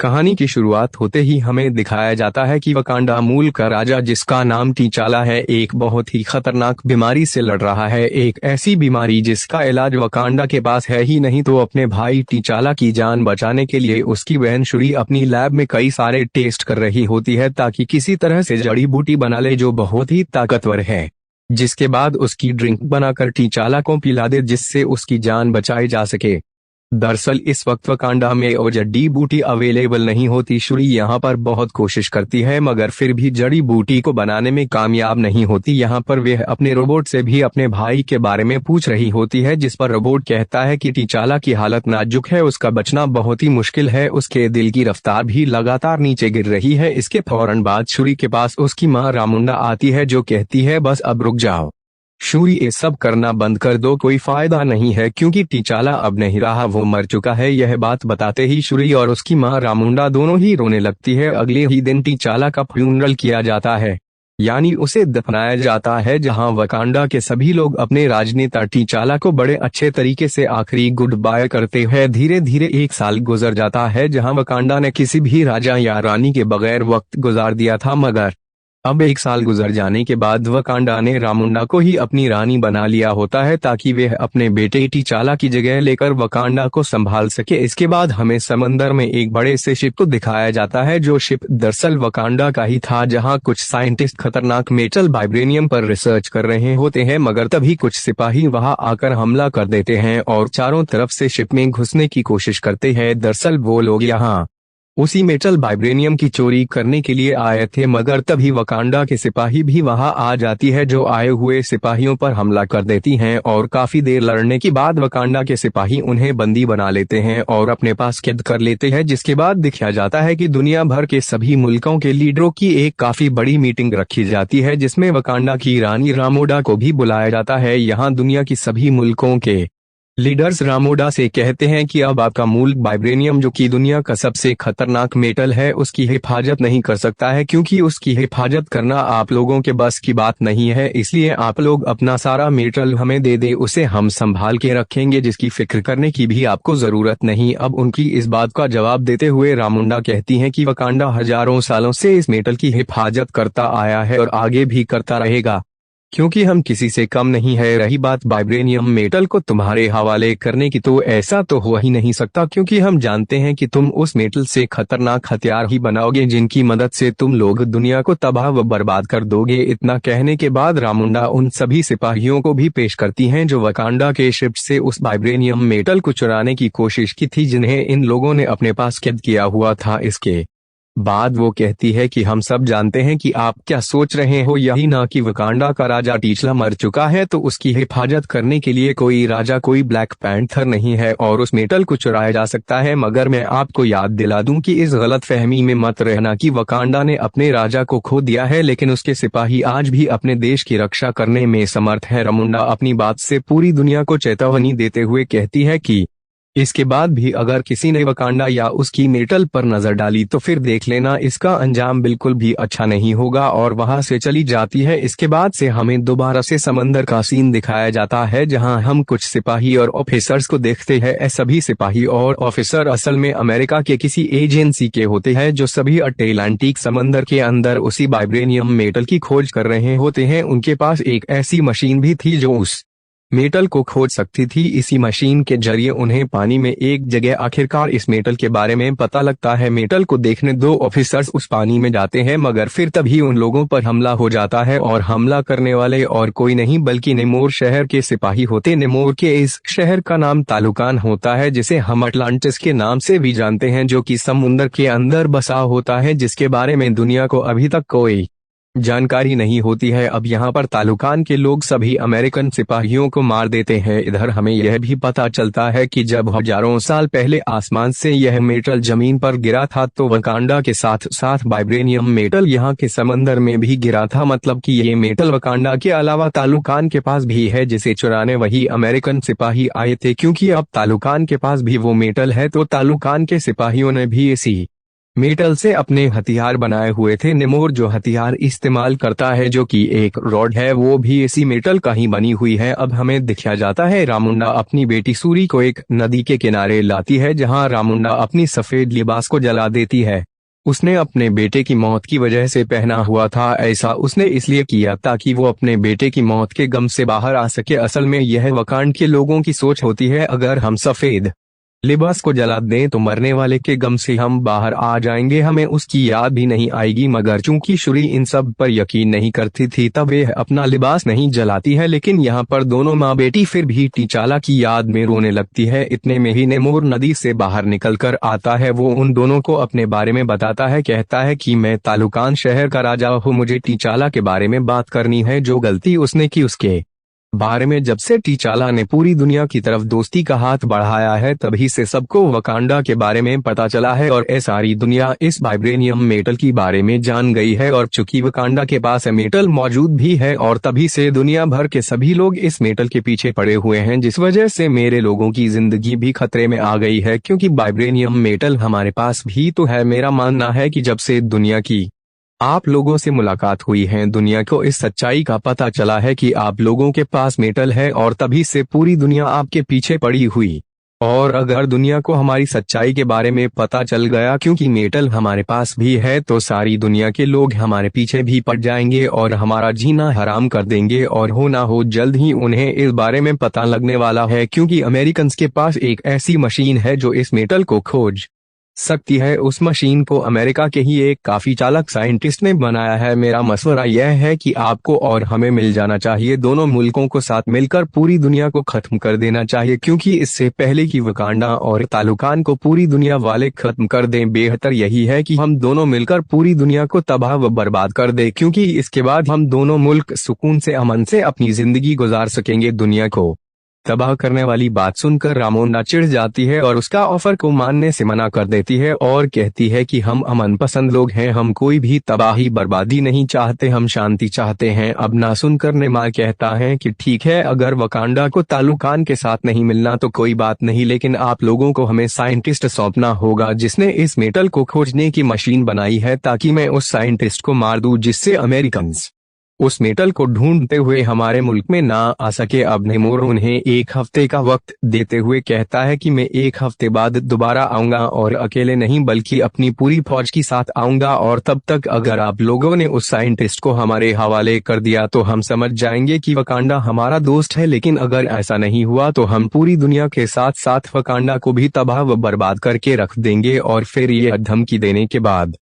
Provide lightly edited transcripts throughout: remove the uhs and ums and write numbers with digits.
कहानी की शुरुआत होते ही हमें दिखाया जाता है कि वकांडा मूल का राजा, जिसका नाम टीचाला है, एक बहुत ही खतरनाक बीमारी से लड़ रहा है। एक ऐसी बीमारी जिसका इलाज वकांडा के पास है ही नहीं। तो अपने भाई टीचाला की जान बचाने के लिए उसकी बहन शुरी अपनी लैब में कई सारे टेस्ट कर रही होती है ताकि किसी तरह से जड़ी बूटी बना ले जो बहुत ही ताकतवर है, जिसके बाद उसकी ड्रिंक बनाकर टीचाला को पिला दे जिससे उसकी जान बचाई जा सके। दरअसल इस वक्त वकांडा में वो जड़ी बूटी अवेलेबल नहीं होती। शुरी यहाँ पर बहुत कोशिश करती है मगर फिर भी जड़ी बूटी को बनाने में कामयाब नहीं होती। यहाँ पर वह अपने रोबोट से भी अपने भाई के बारे में पूछ रही होती है, जिस पर रोबोट कहता है कि टीचाला की हालत नाजुक है, उसका बचना बहुत ही मुश्किल है, उसके दिल की रफ्तार भी लगातार नीचे गिर रही है। इसके फौरन बाद शुरी के पास उसकी माँ रामुंडा आती है जो कहती है बस अब रुक जाओ शूरी, ये सब करना बंद कर दो, कोई फायदा नहीं है क्योंकि टीचाला अब नहीं रहा, वो मर चुका है। यह बात बताते ही शुरी और उसकी माँ रामुंडा दोनों ही रोने लगती है। अगले ही दिन टीचाला का फ्यूनरल किया जाता है, यानी उसे दफनाया जाता है, जहां वकांडा के सभी लोग अपने राजनेता टीचाला को बड़े अच्छे तरीके से आखिरी गुड बाय करते हैं। धीरे धीरे एक साल गुजर जाता है जहां वकांडा ने किसी भी राजा या रानी के बगैर वक्त गुजार दिया था, मगर अब एक साल गुजर जाने के बाद वकांडा ने रामुंडा को ही अपनी रानी बना लिया होता है ताकि वह अपने बेटे टीचाला की जगह लेकर वकांडा को संभाल सके। इसके बाद हमें समंदर में एक बड़े से शिप को दिखाया जाता है जो शिप दरअसल वकांडा का ही था, जहां कुछ साइंटिस्ट खतरनाक मेटल वाइब्रेनियम पर रिसर्च कर रहे होते हैं, मगर तभी कुछ सिपाही वहां आकर हमला कर देते हैं और चारों तरफ से शिप में घुसने की कोशिश करते हैं। दरअसल वो लोग यहाँ उसी मेटल वाइब्रेनियम की चोरी करने के लिए आए थे, मगर तभी वकांडा के सिपाही भी वहां आ जाती है जो आए हुए सिपाहियों पर हमला कर देती हैं और काफी देर लड़ने के बाद वकांडा के सिपाही उन्हें बंदी बना लेते हैं और अपने पास कैद कर लेते हैं। जिसके बाद दिखाया जाता है कि दुनिया भर के सभी मुल्कों के लीडरों की एक काफी बड़ी मीटिंग रखी जाती है जिसमें वकांडा की रानी रामोडा को भी बुलाया जाता है। यहाँ दुनिया की सभी मुल्कों के लीडर्स रामोडा से कहते हैं कि अब आपका मूल वाइब्रेनियम, जो कि दुनिया का सबसे खतरनाक मेटल है, उसकी हिफाजत नहीं कर सकता है क्योंकि उसकी हिफाजत करना आप लोगों के बस की बात नहीं है, इसलिए आप लोग अपना सारा मेटल हमें दे दे, उसे हम संभाल के रखेंगे, जिसकी फिक्र करने की भी आपको जरूरत नहीं। अब उनकी इस बात का जवाब देते हुए रामुंडा कहती हैं कि वकांडा हजारों सालों से इस मेटल की हिफाजत करता आया है और आगे भी करता रहेगा क्योंकि हम किसी से कम नहीं है। रही बात वाइब्रेनियम मेटल को तुम्हारे हवाले करने की, तो ऐसा तो हो ही नहीं सकता क्योंकि हम जानते हैं कि तुम उस मेटल से खतरनाक हथियार ही बनाओगे जिनकी मदद से तुम लोग दुनिया को तबाह व बर्बाद कर दोगे। इतना कहने के बाद रामुंडा उन सभी सिपाहियों को भी पेश करती हैं जो वकांडा के शिप से उस वाइब्रेनियम मेटल को चुराने की कोशिश की थी, जिन्हें इन लोगों ने अपने पास कैद किया हुआ था। इसके बाद वो कहती है कि हम सब जानते हैं कि आप क्या सोच रहे हो, यही ना कि वकांडा का राजा टीचला मर चुका है तो उसकी हिफाजत करने के लिए कोई राजा, कोई ब्लैक पैंथर नहीं है और उस मेटल को चुराया जा सकता है। मगर मैं आपको याद दिला दूं कि इस गलत फहमी में मत रहना कि वकांडा ने अपने राजा को खो दिया है, लेकिन उसके सिपाही आज भी अपने देश की रक्षा करने में समर्थ है। रामुंडा अपनी बात से पूरी दुनिया को चेतावनी देते हुए कहती है कि इसके बाद भी अगर किसी ने वकांडा या उसकी मेटल पर नजर डाली तो फिर देख लेना, इसका अंजाम बिल्कुल भी अच्छा नहीं होगा, और वहां से चली जाती है। इसके बाद से हमें दोबारा से समंदर का सीन दिखाया जाता है जहां हम कुछ सिपाही और ऑफिसर्स को देखते हैं। सभी सिपाही और ऑफिसर असल में अमेरिका के किसी एजेंसी के होते हैं जो सभी अटलांटिक समंदर के अंदर उसी वाइब्रेनियम मेटल की खोज कर रहे होते हैं। उनके पास एक ऐसी मशीन भी थी जो उस मेटल को खोज सकती थी। इसी मशीन के जरिए उन्हें पानी में एक जगह आखिरकार इस मेटल के बारे में पता लगता है। मेटल को देखने दो ऑफिसर्स उस पानी में जाते हैं, मगर फिर तभी उन लोगों पर हमला हो जाता है और हमला करने वाले और कोई नहीं बल्कि नेमोर शहर के सिपाही होते। नेमोर के इस शहर का नाम तालुकान होता है, जिसे हम अटलांटिस के नाम से भी जानते हैं, जो कि समुद्र के अंदर बसा होता है, जिसके बारे में दुनिया को अभी तक कोई जानकारी नहीं होती है। अब यहाँ पर तालुकान के लोग सभी अमेरिकन सिपाहियों को मार देते हैं। इधर हमें यह भी पता चलता है कि जब हजारों साल पहले आसमान से यह मेटल जमीन पर गिरा था तो वकांडा के साथ साथ वाइब्रेनियम मेटल यहाँ के समंदर में भी गिरा था, मतलब कि ये मेटल वकांडा के अलावा तालुकान के पास भी है, जिसे चुराने वही अमेरिकन सिपाही आए थे। क्योंकि अब तालुकान के पास भी वो मेटल है तो तालुकान के सिपाहियों ने भी इसी मेटल से अपने हथियार बनाए हुए थे। नेमोर जो हथियार इस्तेमाल करता है, जो कि एक रॉड है, वो भी इसी मेटल का ही बनी हुई है। अब हमें दिखाया जाता है रामुंडा अपनी बेटी सूरी को एक नदी के किनारे लाती है, जहां रामुंडा अपनी सफेद लिबास को जला देती है। उसने अपने बेटे की मौत की वजह से पहना हुआ था। ऐसा उसने इसलिए किया ताकि वो अपने बेटे की मौत के गम से बाहर आ सके। असल में यह वकांड के लोगों की सोच होती है, अगर हम सफेद लिबास को जला दें तो मरने वाले के गम से हम बाहर आ जाएंगे, हमें उसकी याद भी नहीं आएगी। मगर चूंकि शूरी इन सब पर यकीन नहीं करती थी, तब वह अपना लिबास नहीं जलाती है। लेकिन यहाँ पर दोनों माँ बेटी फिर भी टीचाला की याद में रोने लगती है। इतने में ही नेमोर नदी से बाहर निकलकर आता है। वो उन दोनों को अपने बारे में बताता है, कहता है कि मैं तालुकान शहर का राजा हूँ, मुझे टीचाला के बारे में बात करनी है। जो गलती उसने की उसके बारे में जब से टीचाला ने पूरी दुनिया की तरफ दोस्ती का हाथ बढ़ाया है, तभी से सबको वकांडा के बारे में पता चला है और सारी दुनिया इस वाइब्रेनियम मेटल की बारे में जान गई है। और चूंकि वकांडा के पास मेटल मौजूद भी है, और तभी से दुनिया भर के सभी लोग इस मेटल के पीछे पड़े हुए हैं, जिस वजह से मेरे लोगों की जिंदगी भी खतरे में आ गई है, क्योंकि वाइब्रेनियम मेटल हमारे पास भी तो है। मेरा मानना है कि जब से दुनिया की आप लोगों से मुलाकात हुई है, दुनिया को इस सच्चाई का पता चला है कि आप लोगों के पास मेटल है, और तभी से पूरी दुनिया आपके पीछे पड़ी हुई। और अगर दुनिया को हमारी सच्चाई के बारे में पता चल गया, क्योंकि मेटल हमारे पास भी है, तो सारी दुनिया के लोग हमारे पीछे भी पड़ जाएंगे और हमारा जीना हराम कर देंगे। और हो ना हो जल्द ही उन्हें इस बारे में पता लगने वाला है, क्योंकि अमेरिकन के पास एक ऐसी मशीन है जो इस मेटल को खोज सकती है। उस मशीन को अमेरिका के ही एक काफी चालाक साइंटिस्ट ने बनाया है। मेरा मशवरा यह है कि आपको और हमें मिल जाना चाहिए, दोनों मुल्कों को साथ मिलकर पूरी दुनिया को खत्म कर देना चाहिए, क्योंकि इससे पहले कि वकांडा और तालुकान को पूरी दुनिया वाले खत्म कर दें, बेहतर यही है कि हम दोनों मिलकर पूरी दुनिया को तबाह व बर्बाद कर दें, क्योंकि इसके बाद हम दोनों मुल्क सुकून से अमन से अपनी जिंदगी गुजार सकेंगे। दुनिया को तबाह करने वाली बात सुनकर रामोंडा चिढ़ जाती है और उसका ऑफर को मानने से मना कर देती है और कहती है कि हम अमन पसंद लोग हैं, हम कोई भी तबाही बर्बादी नहीं चाहते, हम शांति चाहते हैं। अब ना सुनकर नेमा कहता है कि ठीक है, अगर वकांडा को तालुकान के साथ नहीं मिलना तो कोई बात नहीं, लेकिन आप लोगों को हमें साइंटिस्ट सौंपना होगा जिसने इस मेटल को खोजने की मशीन बनाई है, ताकि मैं उस साइंटिस्ट को मार दूं, जिससे अमेरिकन उस मेटल को ढूंढते हुए हमारे मुल्क में ना आ सके। अब नेमोर उन्हें एक हफ्ते का वक्त देते हुए कहता है कि मैं एक हफ्ते बाद दोबारा आऊंगा, और अकेले नहीं बल्कि अपनी पूरी फौज के साथ आऊंगा, और तब तक अगर आप लोगों ने उस साइंटिस्ट को हमारे हवाले कर दिया तो हम समझ जाएंगे कि वकांडा हमारा दोस्त है। लेकिन अगर ऐसा नहीं हुआ तो हम पूरी दुनिया के साथ साथ वकांडा को भी तबाह व बर्बाद करके रख देंगे। और फिर ये धमकी देने के बाद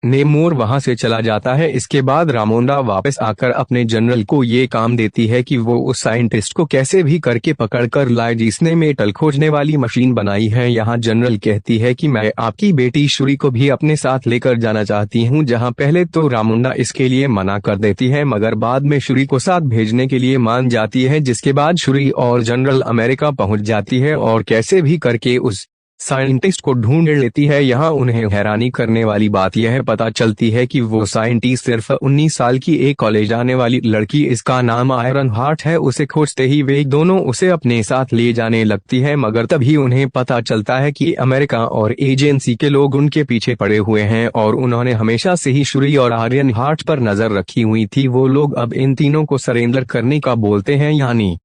नेमोर वहां से चला जाता है। इसके बाद रामोंडा वापस आकर अपने जनरल को ये काम देती है कि वो उस साइंटिस्ट को कैसे भी करके पकड़ कर लाए जिसने मेटल खोजने वाली मशीन बनाई है। यहाँ जनरल कहती है कि मैं आपकी बेटी शूरी को भी अपने साथ लेकर जाना चाहती हूँ, जहाँ पहले तो रामोंडा इसके लिए मना कर देती है, मगर बाद में शूरी को साथ भेजने के लिए मान जाती है। जिसके बाद शूरी और जनरल अमेरिका पहुंच जाती है और कैसे भी करके उस साइंटिस्ट को ढूंढ लेती है। यहाँ उन्हें हैरानी करने वाली बात यह पता चलती है कि वो साइंटिस्ट सिर्फ 19 साल की एक कॉलेज आने वाली लड़की, इसका नाम आयरन हार्ट है, उसे खोजते ही वे दोनों उसे अपने साथ ले जाने लगती है। मगर तभी उन्हें पता चलता है कि अमेरिका और एजेंसी के लोग उनके पीछे पड़े हुए हैं और उन्होंने हमेशा से ही शूरी और आयरन हार्ट पर नजर रखी हुई थी। वो लोग अब इन तीनों को सरेंडर करने का बोलते हैं, यानी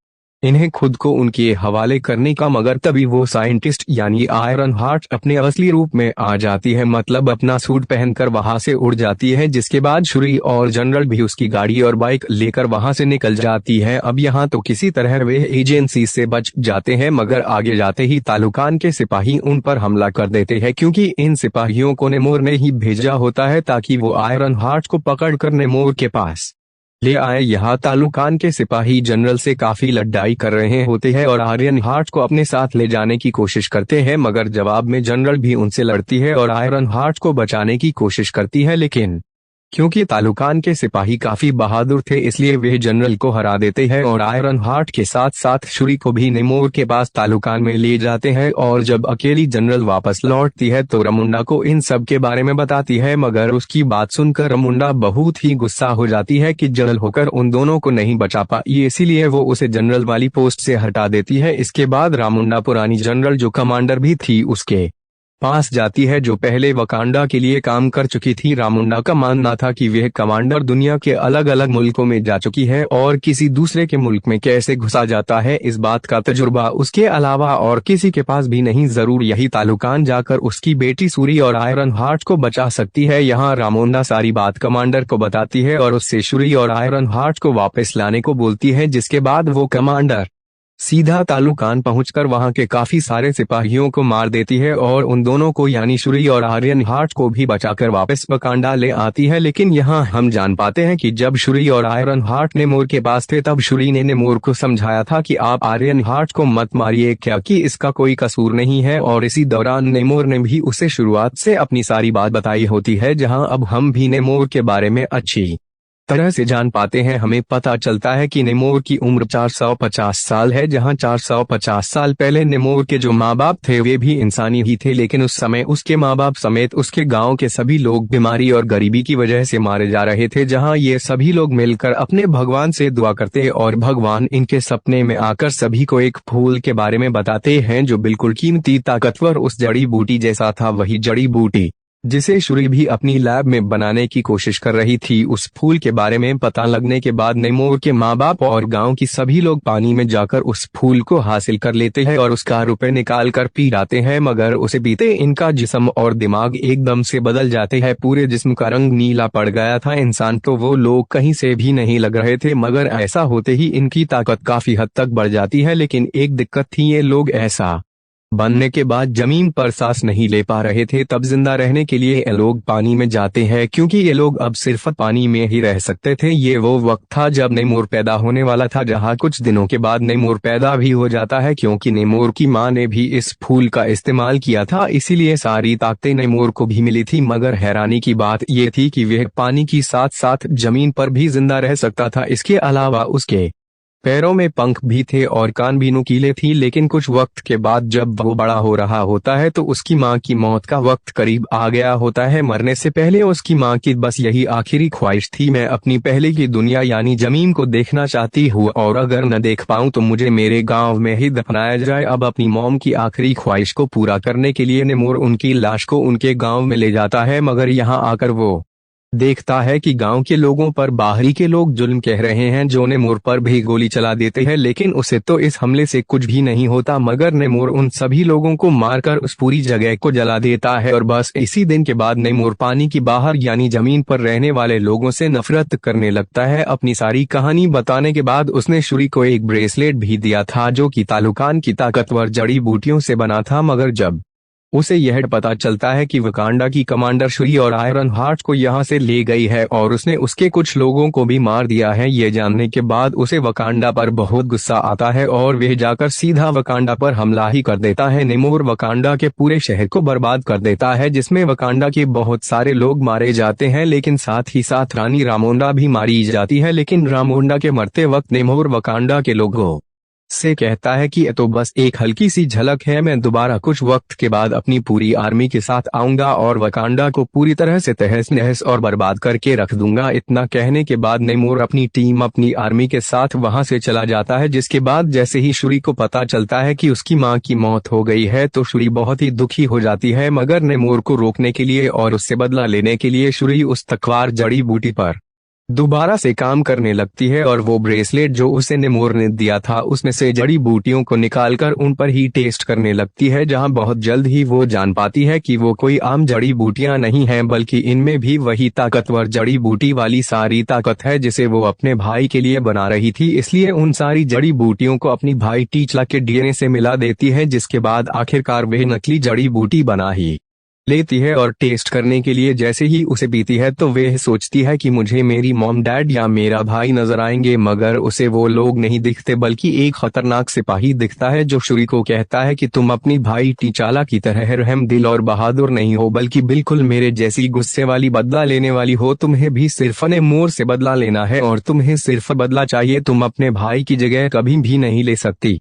इन्हें खुद को उनके हवाले करने का। मगर तभी वो साइंटिस्ट यानी आयरन हार्ट अपने असली रूप में आ जाती है, मतलब अपना सूट पहनकर वहां से उड़ जाती है। जिसके बाद शूरी और जनरल भी उसकी गाड़ी और बाइक लेकर वहां से निकल जाती है। अब यहाँ तो किसी तरह वे एजेंसी से बच जाते हैं, मगर आगे जाते ही तालुकान के सिपाही उन पर हमला कर देते हैं, क्योंकि इन सिपाहियों को नेमोर ने ही भेजा होता है ताकि वो आयरन हार्ट को पकड़ कर नेमोर के पास ले आए। यहाँ तालुकान के सिपाही जनरल से काफी लड़ाई कर रहे होते हैं और आयरन हार्ट को अपने साथ ले जाने की कोशिश करते हैं, मगर जवाब में जनरल भी उनसे लड़ती है और आयरन हार्ट को बचाने की कोशिश करती है। लेकिन क्योंकि तालुकान के सिपाही काफी बहादुर थे, इसलिए वे जनरल को हरा देते हैं और आयरन हार्ट के साथ साथ शूरी को भी नेमोर के पास तालुकान में ले जाते हैं। और जब अकेली जनरल वापस लौटती है तो रामोंडा को इन सब के बारे में बताती है, मगर उसकी बात सुनकर रामोंडा बहुत ही गुस्सा हो जाती है कि जनरल होकर उन दोनों को नहीं बचा पाई, इसीलिए वो उसे जनरल वाली पोस्ट से हटा देती है। इसके बाद रामोंडा पुरानी जनरल जो कमांडर भी थी उसके पास जाती है जो पहले वकांडा के लिए काम कर चुकी थी। रामोंडा का मानना था कि वह कमांडर दुनिया के अलग अलग मुल्कों में जा चुकी है और किसी दूसरे के मुल्क में कैसे घुसा जाता है इस बात का तजुर्बा उसके अलावा और किसी के पास भी नहीं। जरूर यही तालुकान जाकर उसकी बेटी सूरी और आयरन हार्ट को बचा सकती है। यहाँ रामोंडा सारी बात कमांडर को बताती है और उससे सूरी और आयरन हार्ट को वापस लाने को बोलती है, जिसके बाद वो कमांडर सीधा तालुकान पहुंचकर वहां के काफी सारे सिपाहियों को मार देती है और उन दोनों को यानी सूरी और आयरन हार्ट को भी बचाकर वापस वकांडा ले आती है। लेकिन यहाँ हम जान पाते हैं कि जब सूरी और आयरन हार्ट नेमोर के पास थे तब सूरी ने नेमोर को समझाया था कि आप आयरन हार्ट को मत मारिए, क्या कि इसका कोई कसूर नहीं है। और इसी दौरान नेमोर ने भी उसे शुरुआत से अपनी सारी बात बताई होती है। जहाँ अब हम भी नेमोर के बारे में अच्छी तरह से जान पाते हैं। हमें पता चलता है कि नेमोर की उम्र 450 साल है। जहां 450 साल पहले नेमोर के जो माँ बाप थे वे भी इंसानी ही थे, लेकिन उस समय उसके माँ बाप समेत उसके गांव के सभी लोग बीमारी और गरीबी की वजह से मारे जा रहे थे। जहां ये सभी लोग मिलकर अपने भगवान से दुआ करते और भगवान इनके सपने में आकर सभी को एक फूल के बारे में बताते हैं जो बिल्कुल कीमती ताकतवर उस जड़ी बूटी जैसा था। वही जड़ी बूटी जिसे सूरी भी अपनी लैब में बनाने की कोशिश कर रही थी। उस फूल के बारे में पता लगने के बाद नेमोर के माँ बाप और गांव की सभी लोग पानी में जाकर उस फूल को हासिल कर लेते हैं और उसका रुपए निकाल कर पी जाते हैं, मगर उसे पीते इनका जिस्म और दिमाग एकदम से बदल जाते हैं। पूरे जिस्म का रंग नीला पड़ गया था। इंसान तो वो लोग कहीं से भी नहीं लग रहे थे, मगर ऐसा होते ही इनकी ताकत काफी हद तक बढ़ जाती है। लेकिन एक दिक्कत थी, ये लोग ऐसा बनने के बाद जमीन पर सांस नहीं ले पा रहे थे। तब जिंदा रहने के लिए ये लोग पानी में जाते हैं, क्योंकि ये लोग अब सिर्फ पानी में ही रह सकते थे। ये वो वक्त था जब नेमोर पैदा होने वाला था, जहां कुछ दिनों के बाद नेमोर पैदा भी हो जाता है, क्योंकि नेमोर की मां ने भी इस फूल का इस्तेमाल किया था, इसीलिए सारी ताकतें नेमोर को भी मिली थी। मगर हैरानी की बात यह थी कि वह पानी की साथ साथ जमीन पर भी जिंदा रह सकता था। इसके अलावा उसके पैरों में पंख भी थे और कान भी नुकीले थी। लेकिन कुछ वक्त के बाद जब वो बड़ा हो रहा होता है तो उसकी मां की मौत का वक्त करीब आ गया होता है। मरने से पहले उसकी मां की बस यही आखिरी ख्वाहिश थी, मैं अपनी पहले की दुनिया यानी जमीन को देखना चाहती हूँ और अगर न देख पाऊँ तो मुझे मेरे गाँव में ही दफनाया जाए। अब अपनी मॉम की आखिरी ख्वाहिश को पूरा करने के लिए नेमोर उनकी लाश को उनके गाँव में ले जाता है, मगर यहाँ आकर वो देखता है कि गांव के लोगों पर बाहरी के लोग जुल्म कह रहे हैं, जो नेमोर पर भी गोली चला देते हैं। लेकिन उसे तो इस हमले से कुछ भी नहीं होता, मगर नेमोर उन सभी लोगों को मारकर उस पूरी जगह को जला देता है। और बस इसी दिन के बाद नेमोर पानी की बाहर यानी जमीन पर रहने वाले लोगों से नफरत करने लगता है। अपनी सारी कहानी बताने के बाद उसने सूरी को एक ब्रेसलेट भी दिया था जो कि तालुकान की ताकतवर जड़ी बूटियों से बना था। मगर जब उसे यह पता चलता है कि वकांडा की कमांडर सूरी और आयरन हार्ट को यहाँ से ले गई है और उसने उसके कुछ लोगों को भी मार दिया है, ये जानने के बाद उसे वकांडा पर बहुत गुस्सा आता है और वह जाकर सीधा वकांडा पर हमला ही कर देता है। नेमोर वकांडा के पूरे शहर को बर्बाद कर देता है, जिसमें वकांडा के बहुत सारे लोग मारे जाते हैं, लेकिन साथ ही साथ रानी रामोंडा भी मारी जाती है। लेकिन रामोंडा के मरते वक्त नेमोर वकांडा के लोगों से कहता है कि ये तो बस एक हल्की सी झलक है, मैं दोबारा कुछ वक्त के बाद अपनी पूरी आर्मी के साथ आऊंगा और वकांडा को पूरी तरह से तहस नहस और बर्बाद करके रख दूंगा। इतना कहने के बाद नेमोर अपनी टीम अपनी आर्मी के साथ वहां से चला जाता है। जिसके बाद जैसे ही सूरी को पता चलता है कि उसकी मां की मौत हो गई है तो सूरी बहुत ही दुखी हो जाती है, मगर नेमोर को रोकने के लिए और उससे बदला लेने के लिए सूरी उस तकवार जड़ी बूटी पर दोबारा से काम करने लगती है और वो ब्रेसलेट जो उसे नेमोर ने दिया था उसमें से जड़ी बूटियों को निकालकर उन पर ही टेस्ट करने लगती है, जहां बहुत जल्द ही वो जान पाती है कि वो कोई आम जड़ी बूटियां नहीं हैं, बल्कि इनमें भी वही ताकतवर जड़ी बूटी वाली सारी ताकत है जिसे वो अपने भाई के लिए बना रही थी। इसलिए उन सारी जड़ी बूटियों को अपनी भाई टीचला के डीएनए से मिला देती है, जिसके बाद आखिरकार वह नकली जड़ी बूटी बना ही लेती है। और टेस्ट करने के लिए जैसे ही उसे पीती है तो वह सोचती है कि मुझे मेरी मॉम डैड या मेरा भाई नजर आएंगे, मगर उसे वो लोग नहीं दिखते, बल्कि एक खतरनाक सिपाही दिखता है जो सूरी को कहता है कि तुम अपनी भाई टीचाला की तरह रहम दिल और बहादुर नहीं हो, बल्कि बिल्कुल मेरे जैसी गुस्से वाली बदला लेने वाली हो। तुम्हें भी सिर्फ नेमोर से बदला लेना है और तुम्हें सिर्फ बदला चाहिए, तुम अपने भाई की जगह कभी भी नहीं ले सकती।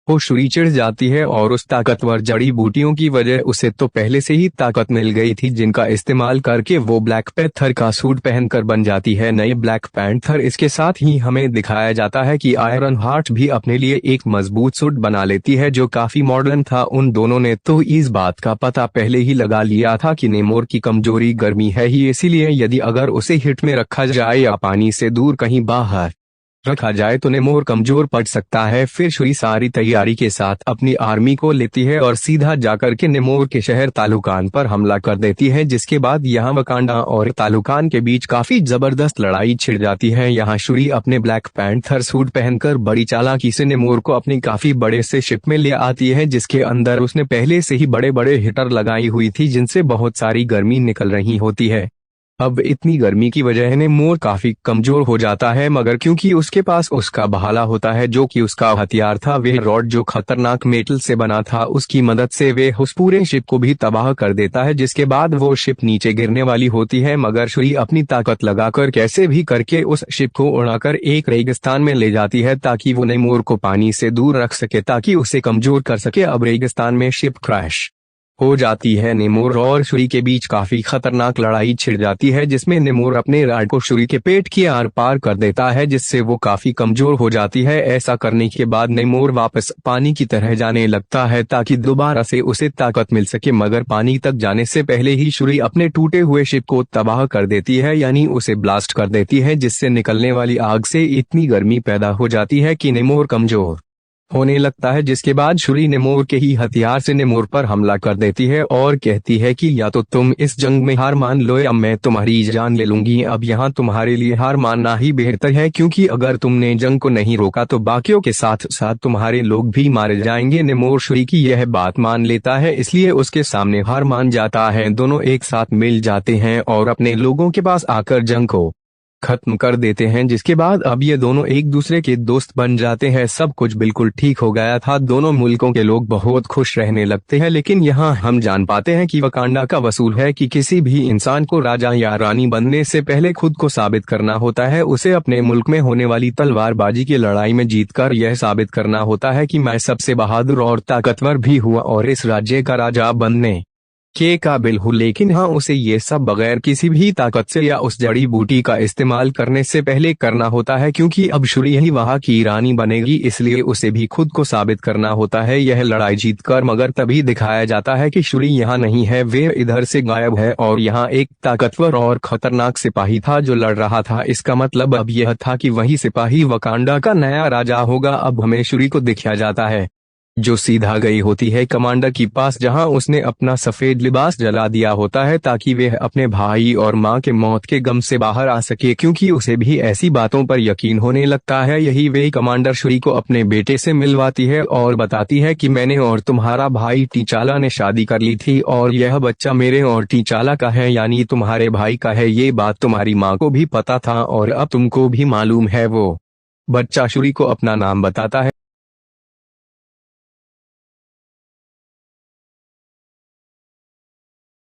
वो शुरी चिढ़ जाती है और उस ताकतवर जड़ी बूटियों की वजह उसे तो पहले से ही ताकत मिल गई थी जिनका इस्तेमाल करके वो ब्लैक पैंथर का सूट पहनकर बन जाती है नई ब्लैक पैंथर। इसके साथ ही हमें दिखाया जाता है कि आयरन हार्ट भी अपने लिए एक मजबूत सूट बना लेती है जो काफी मॉडर्न था। उन दोनों ने तो इस बात का पता पहले ही लगा लिया था कि नेमोर की कमजोरी गर्मी है ही, इसीलिए यदि अगर उसे हिट में रखा जाए या पानी से दूर कहीं बाहर रखा जाए तो नेमोर कमजोर पड़ सकता है। फिर शुरी सारी तैयारी के साथ अपनी आर्मी को लेती है और सीधा जाकर के नेमोर के शहर तालुकान पर हमला कर देती है, जिसके बाद यहाँ वकांडा और तालुकान के बीच काफी जबरदस्त लड़ाई छिड़ जाती है। यहाँ शुरी अपने ब्लैक पैंथर सूट पहनकर बड़ी चालाकी से नेमोर को अपनी काफी बड़े से शिप में ले आती है जिसके अंदर उसने पहले से ही बड़े बड़े हीटर लगाई हुई थी जिनसे बहुत सारी गर्मी निकल रही होती है। अब इतनी गर्मी की वजह नेमोर काफी कमजोर हो जाता है, मगर क्योंकि उसके पास उसका भाला होता है जो कि उसका हथियार था, वह रॉड जो खतरनाक मेटल से बना था, उसकी मदद से वह उस पूरे शिप को भी तबाह कर देता है। जिसके बाद वो शिप नीचे गिरने वाली होती है, मगर शुरी अपनी ताकत लगाकर कैसे भी करके उस शिप को उड़ाकर एक रेगिस्तान में ले जाती है ताकि वो नेमोर को पानी से दूर रख सके ताकि उसे कमजोर कर सके। अब रेगिस्तान में शिप क्रैश हो जाती है। नेमोर और शुरी के बीच काफी खतरनाक लड़ाई छिड़ जाती है जिसमें नेमोर अपने राड को शुरी के पेट के आर पार कर देता है जिससे वो काफी कमजोर हो जाती है। ऐसा करने के बाद नेमोर वापस पानी की तरह जाने लगता है ताकि दोबारा से उसे ताकत मिल सके, मगर पानी तक जाने से पहले ही शुरी अपने टूटे हुए शिप को तबाह कर देती है, यानी उसे ब्लास्ट कर देती है, जिससे निकलने वाली आग से इतनी गर्मी पैदा हो जाती है कि नेमोर कमजोर होने लगता है। जिसके बाद शुरी नेमोर के ही हथियार से नेमोर पर हमला कर देती है और कहती है कि या तो तुम इस जंग में हार मान लो या मैं तुम्हारी जान ले लूंगी। अब यहाँ तुम्हारे लिए हार मानना ही बेहतर है क्योंकि अगर तुमने जंग को नहीं रोका तो बाकियों के साथ साथ तुम्हारे लोग भी मारे जाएंगे। नेमोर शुरी की यह बात मान लेता है, इसलिए उसके सामने हार मान जाता है। दोनों एक साथ मिल जाते हैं और अपने लोगों के पास आकर जंग को खत्म कर देते हैं। जिसके बाद अब ये दोनों एक दूसरे के दोस्त बन जाते हैं। सब कुछ बिल्कुल ठीक हो गया था, दोनों मुल्कों के लोग बहुत खुश रहने लगते हैं। लेकिन यहाँ हम जान पाते हैं कि वकांडा का वसूल है कि किसी भी इंसान को राजा या रानी बनने से पहले खुद को साबित करना होता है। उसे अपने मुल्क में होने वाली तलवारबाजी की लड़ाई में जीतकर यह साबित करना होता है कि मैं सबसे बहादुर और ताकतवर भी हुआ और इस राज्य का राजा बनने के काबिल हूँ। लेकिन हाँ, उसे ये सब बगैर किसी भी ताकत से या उस जड़ी बूटी का इस्तेमाल करने से पहले करना होता है क्योंकि अब शुरी ही वहाँ की रानी बनेगी, इसलिए उसे भी खुद को साबित करना होता है यह लड़ाई जीतकर। मगर तभी दिखाया जाता है कि शुरी यहाँ नहीं है, वे इधर से गायब है और यहाँ एक ताकतवर और खतरनाक सिपाही था जो लड़ रहा था। इसका मतलब अब यह था कि वही सिपाही वकांडा का नया राजा होगा। अब हमें शुरी को दिखाया जाता है जो सीधा गई होती है कमांडर के पास, जहां उसने अपना सफेद लिबास जला दिया होता है ताकि वह अपने भाई और मां के मौत के गम से बाहर आ सके, क्योंकि उसे भी ऐसी बातों पर यकीन होने लगता है। यही वे कमांडर शुरी को अपने बेटे से मिलवाती है और बताती है कि मैंने और तुम्हारा भाई टीचाला ने शादी कर ली थी और यह बच्चा मेरे और टीचाला का है, यानी तुम्हारे भाई का है। ये बात तुम्हारी माँ को भी पता था और अब तुमको भी मालूम है। वो बच्चा शुरी को अपना नाम बताता है।